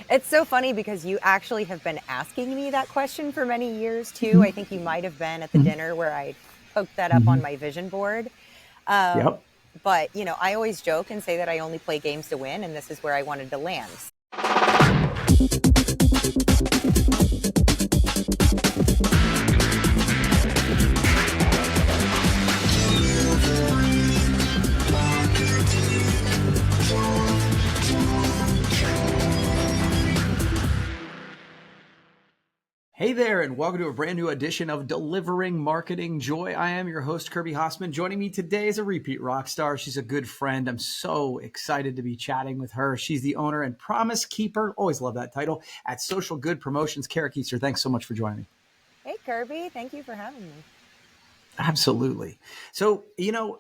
It's so funny because you actually have been asking me that question for many years too. I think you might have been at the Mhm. dinner where I poked that up on Mhm. my vision board. Um, Yep. but I always joke and say that I only play games to win, and this is where I wanted to land. Hey there, and welcome to a brand new edition of Delivering Marketing Joy. I am your host, Kirby Hossman. Joining me today is a repeat rock star. She's a good friend. I'm so excited to be chatting with her. She's the owner and promise keeper, always love that title, at Social Good Promotions. Kara Keister, thanks so much for joining me. Hey, Kirby, thank you for having me. Absolutely. So,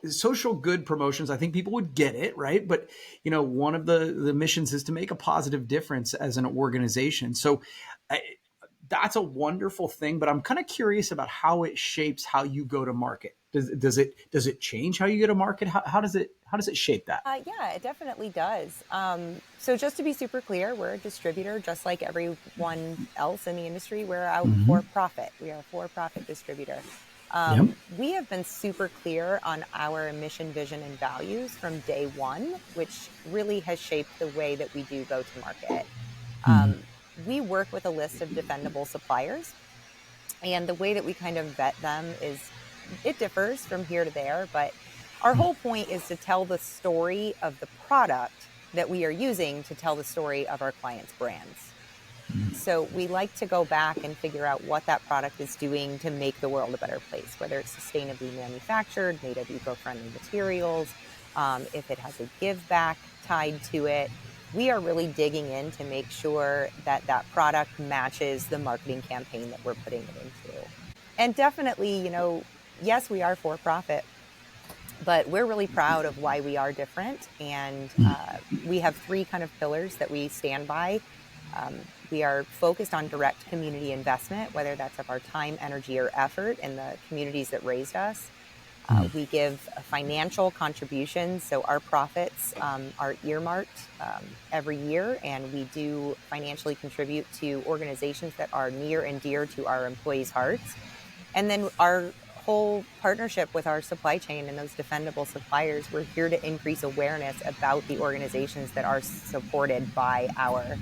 social good promotions, I think people would get it, right? But, one of the missions is to make a positive difference as an organization. So, I, that's a wonderful thing, but I'm kind of curious about how it shapes how you go to market. Does it change how you go to market? How does it shape that? Yeah, it definitely does. So just to be super clear, we're a distributor, just like everyone else in the industry. We're out Mm-hmm. for profit. We are a for-profit distributor. Yep. We have been super clear on our mission, vision, and values from day one, which really has shaped the way that we do go to market. Mm-hmm. We work with a list of defendable suppliers, and the way that we kind of vet them is it differs from here to there, but our whole point is to tell the story of the product that we are using to tell the story of our clients' brands. So we like to go back and figure out what that product is doing to make the world a better place, whether it's sustainably manufactured, made of eco-friendly materials, if it has a give back tied to it. We are really digging in to make sure that that product matches the marketing campaign that we're putting it into. And definitely, yes, we are for profit, but we're really proud of why we are different. And we have three kind of pillars that we stand by. We are focused on direct community investment, whether that's of our time, energy, or effort in the communities that raised us. We give financial contributions, so our profits are earmarked every year, and we do financially contribute to organizations that are near and dear to our employees' hearts. And then our whole partnership with our supply chain and those defendable suppliers, we're here to increase awareness about the organizations that are supported by our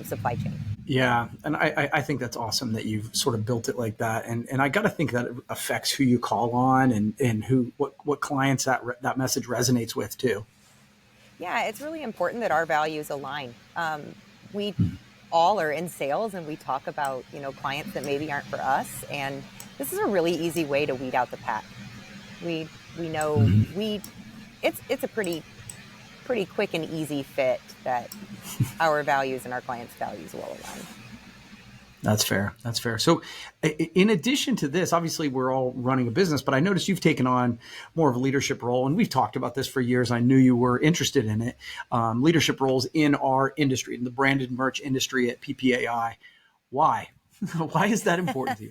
supply chain. Yeah, and I think that's awesome that you've sort of built it like that, and I got to think that it affects who you call on and what clients that message resonates with too. Yeah, it's really important that our values align. We all are in sales and we talk about, clients that maybe aren't for us. And this is a really easy way to weed out the pack. We know it's a pretty quick and easy fit that our values and our clients' values will align. That's fair. That's fair. So, in addition to this, obviously we're all running a business, but I noticed you've taken on more of a leadership role, and we've talked about this for years. I knew you were interested in it. Leadership roles in our industry, in the branded merch industry at PPAI. Why? Why is that important to you?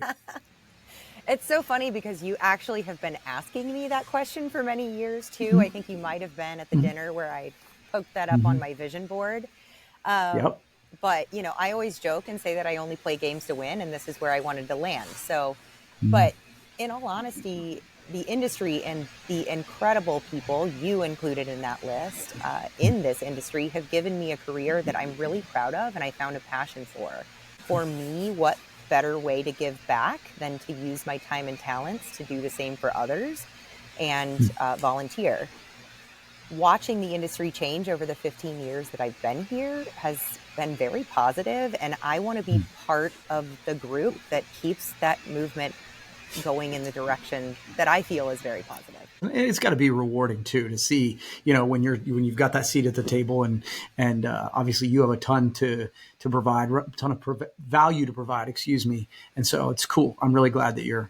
It's so funny because you actually have been asking me that question for many years too. I think you might have been at the dinner where I poked that up on Hmm. my vision board. Um, Yep. but I always joke and say that I only play games to win, and this is where I wanted to land. So, Mhm. but in all honesty, the industry and the incredible people, you included in that list, in this industry, have given me a career that I'm really proud of and I found a passion for. For me, what better way to give back than to use my time and talents to do the same for others and volunteer? Watching the industry change over the 15 years that I've been here has been very positive, and I want to be part of the group that keeps that movement going in the direction that I feel is very positive. It's got to be rewarding too to see, when you've got that seat at the table, and obviously you have a ton to provide, a ton of value to provide, excuse me. And so it's cool. I'm really glad that you're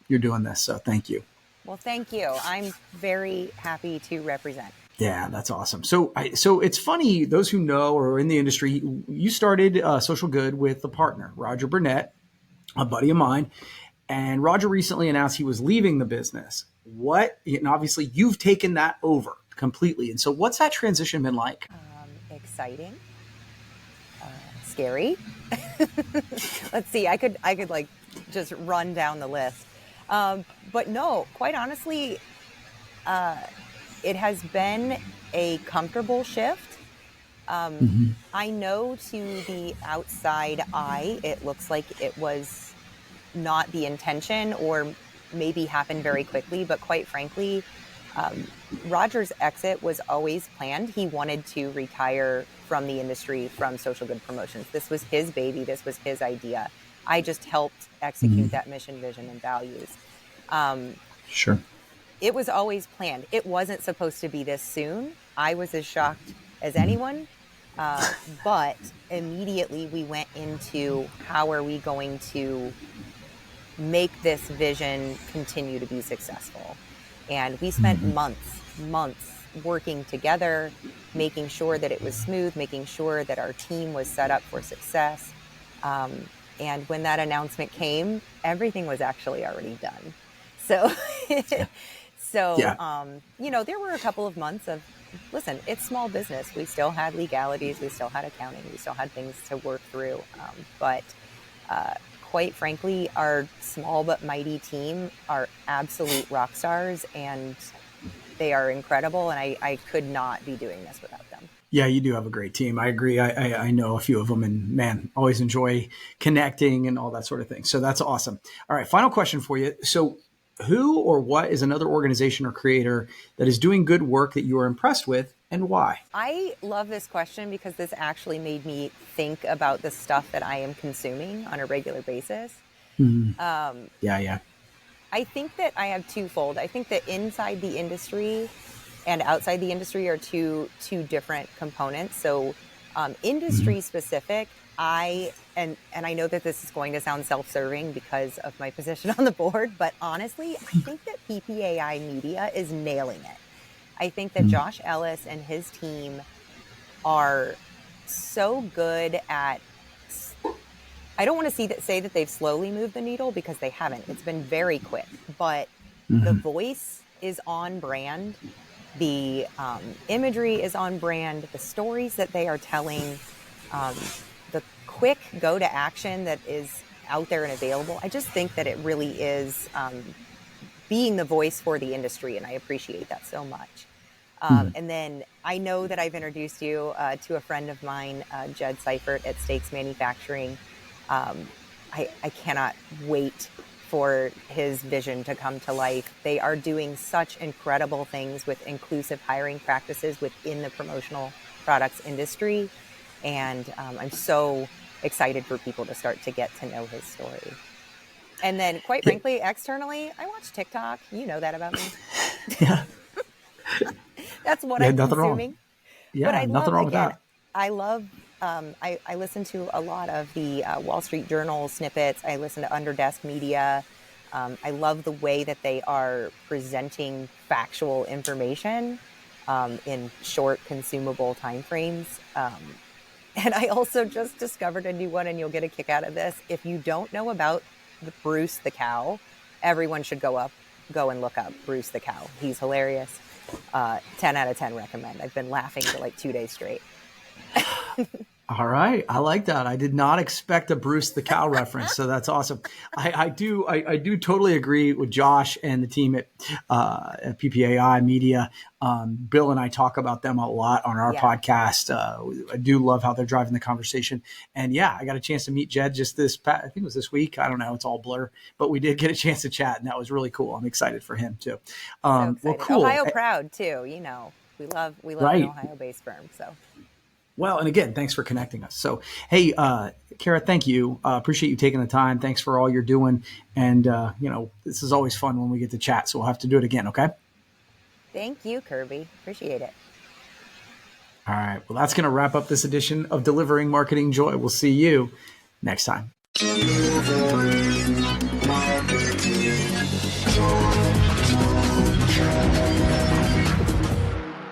doing this. So thank you. Well, thank you. I'm very happy to represent. Yeah, that's awesome. So it's funny. Those who know or are in the industry, you started Social Good with a partner, Roger Burnett, a buddy of mine, and Roger recently announced he was leaving the business. And obviously you've taken that over completely. And so what's that transition been like? Exciting, scary. Let's see, I could like just run down the list. But no, quite honestly, it has been a comfortable shift. Mhm. I know to the outside eye, it looks like it was not the intention, or maybe happened very quickly, but quite frankly, Roger's exit was always planned. He wanted to retire from the industry, from social good promotions. This was his baby. This was his idea. I just helped execute Mhm. that mission, vision, and values. Um, Sure. it was always planned. It wasn't supposed to be this soon. I was as shocked as Mhm. anyone. But immediately we went into, how are we going to make this vision continue to be successful? And we spent Mhm. months working together, making sure that it was smooth, making sure that our team was set up for success. And when that announcement came, everything was actually already done. So, Yeah. so Yeah. there were a couple of months of, listen, it's small business. We still had legalities, we still had accounting, we still had things to work through. But quite frankly, our small but mighty team are absolute rock stars, and they are incredible. And I could not be doing this without them. Yeah, you do have a great team. I agree. I know a few of them, and man, always enjoy connecting and all that sort of thing. So that's awesome. All right, final question for you. So, who or what is another organization or creator that is doing good work that you are impressed with, and why? I love this question because this actually made me think about the stuff that I am consuming on a regular basis. Mhm. Um, Yeah, yeah. I think that I have twofold. I think that inside the industry and outside the industry are two different components. So, Mhm. industry specific, and I know that this is going to sound self-serving because of my position on the board, but honestly, I think that PPAI Media is nailing it. I think that Mhm. Josh Ellis and his team are so good at, I don't want to say that they've slowly moved the needle, because they haven't. It's been very quick, but the Mhm. voice is on brand. The imagery is on brand. The stories that they are telling, the quick go to action that is out there and available. I just think that it really is being the voice for the industry, and I appreciate that so much. Mhm. And then I know that I've introduced you to a friend of mine, Jed Seifert at Stakes Manufacturing. Um, I cannot wait for his vision to come to life. They are doing such incredible things with inclusive hiring practices within the promotional products industry. And I'm so excited for people to start to get to know his story. And then, quite Yeah, frankly, externally, I watch TikTok. You know that about me. yeah, That's what yeah. I'm Nothing wrong. consuming. But Yeah, I nothing love, wrong with again, that. I love, I listen to a lot of the Wall Street Journal snippets. I listen to Underdesk Media. I love the way that they are presenting factual information in short, consumable timeframes. And I also just discovered a new one, and you'll get a kick out of this. If you don't know about Bruce the Cow, everyone should go and look up Bruce the Cow. He's hilarious. 10 out of 10 recommend. I've been laughing for like 2 days straight. All right, I like that. I did not expect a Bruce the Cow reference, so that's awesome. I do totally agree with Josh and the team at PPAI Media. Bill and I talk about them a lot on our Yeah. podcast. I do love how they're driving the conversation. And yeah, I got a chance to meet Jed just I think it was this week. I don't know, it's all blur, but we did get a chance to chat, and that was really cool. I'm excited for him too. So Well, excited. cool. Ohio proud too, we love an Right. Ohio based firm. So Well, and again, thanks for connecting us. So, hey, Kara, thank you. Appreciate you taking the time. Thanks for all you're doing. And, this is always fun when we get to chat. So we'll have to do it again. Okay. thank you, Kirby. Appreciate it. All right. Well, that's going to wrap up this edition of Delivering Marketing Joy. We'll see you next time.